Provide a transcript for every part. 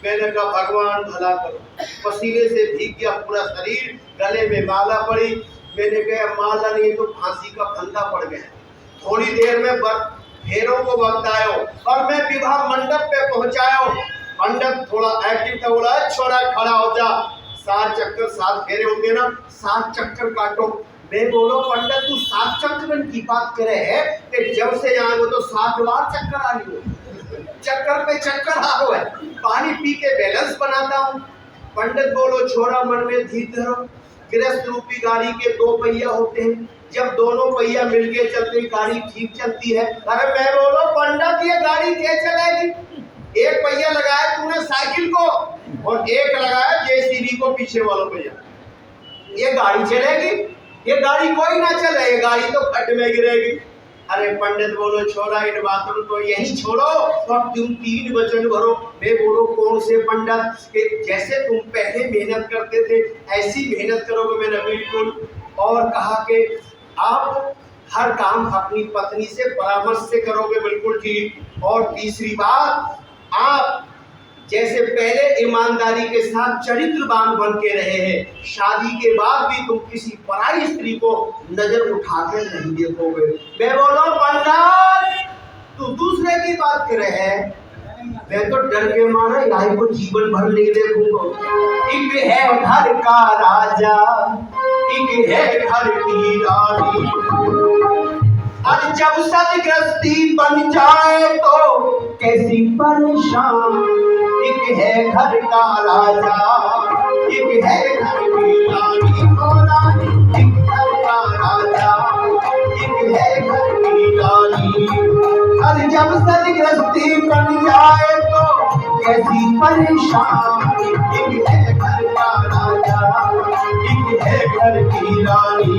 मैंने कहा भगवान भला करो। पसीने से भीग गया पूरा शरीर, गले में माला पड़ी। मैंने कहा माला नहीं तो फांसी का फंदा पड़ गया। थोड़ी देर में फेरों को बतायो और मैं विवाह मंडप पे पहुंचायो। पंडित थोड़ा एक्टिव था, बोला छोरा खड़ा हो जा, 7 चक्कर 7 फेरे होंगे ना, 7 चक्कर काटो। मैं बोलो पंडित तू 7 चक्कर की बात करे है कि जब से यहाँ वो तो 7 बार चक्कर आ रही हो, चक्कर पे चक्कर आ रहा है, पानी पी के बैलेंस बनाता हूँ। पंडित बोलो छोरा मन में धीर धरो, गृहस्थ रूपी गाड़ी के 2 पहिया होते हैं, जब दोनों पहिया मिलके चलते गाड़ी ठीक चलती है। अरे मैं बोलो पंडित ये गाड़ी क्या चलेगी? एक पहिया लगाया तूने साइकिल को और एक लगाया जेसीबी को पीछे वालों पहिया, ये गाड़ी चलेगी? ये गाड़ी कोई ना चले, ये गाड़ी तो खड्ड में गिरेगी। अरे पंडित बोलो छोरा इन बातों को यही छोड़ो और तुम 3 वचन भरो। मैं बोलो कौन से पंडित के जैसे तुम पहले मेहनत करते थे ऐसी मेहनत करोगे? मैंने बिल्कुल। और कहा कि आप हर काम अपनी पत्नी से परामर्श से करोगे, बिल्कुल ठीक। और तीसरी बात, आप जैसे पहले ईमानदारी के साथ चरित्रवान बन के रहे हैं, शादी के बाद भी तुम किसी पराई स्त्री को नजर उठाकर नहीं देखोगे। मैं बोलो पंडित तू दूसरे की बात कर रहे है, मैं तो डर के मारा यहाँ को जीवन भर नहीं देखूंगा। एक है घर का राजा, एक है घर की रानी, और जब सदगृहस्थी बन जाए तो कैसी परेशान। एक है घर का राजा, एक है घर की रानी, ओ रानी एक घर का राजा, एक है घर की रानी, और जब सदगृहस्थी बन जाए तो कैसी परेशान। एक है घर का राजा, एक है घर की रानी।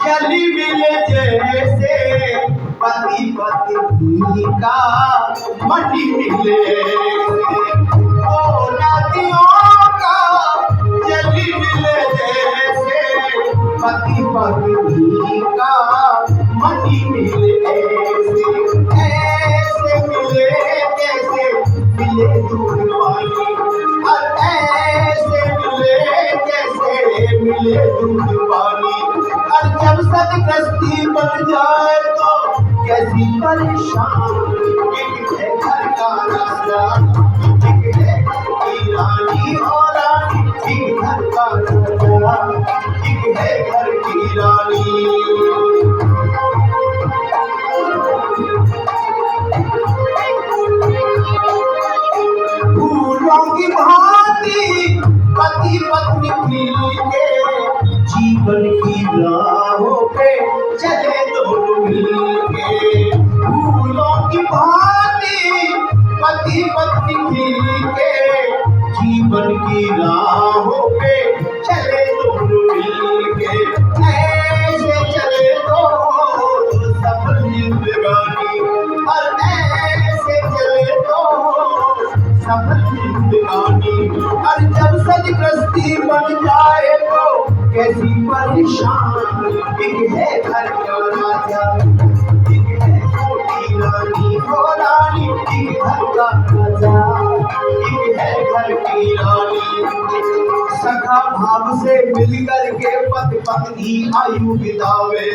जली मिले जैसे पति पत्नी का मटी मिले, ओ नदियों का जली मिले जैसे पति पत्नी का मटी मिले। ऐसे मिले कैसे मिले दूध पानी, और ऐसे मिले कैसे मिले दूध पानी। और जब सदगृहस्थी बन जाए तो कैसी परेशान। एक है घर का राजा, एक है घर की रानी, और रानी एक घर का राजा, एक है घर की रानी। फूलों की भांति पति पत्नी मिलके जीवन की राहों पे चले दोनों मिलके। फूलों की भांति पति पत्नी मिलके जीवन की राहों पे चले दोनों मिलके। ऐसे चले तो सफल जिंदगानी, और ऐसे चले तो सफल जिंदगानी। और जब सदगृहस्थी बन जाए तो कैसी परेशान। एक है घर का राजा, एक है छोटी रानी, हो रानी एक घर का राजा, एक है घर की रानी। सखा भाव से मिलकर के पति पत्नी आयु बितावे,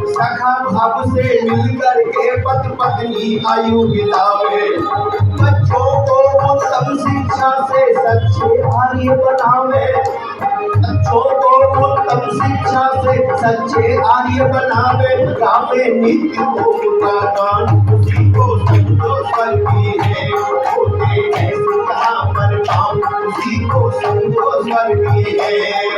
सखा भाव से मिलकर के पति पत्नी आयु बितावे। बच्चों को उत्तम शिक्षा से सच्चे आर्य बनावे, बच्चों को उत्तम शिक्षा से सच्चे आर्य बनावे। गावे नित्य ओम का गान, उसी को संतोष करती है, होते हैं सीता पर काम, उसी को संतोष करती है।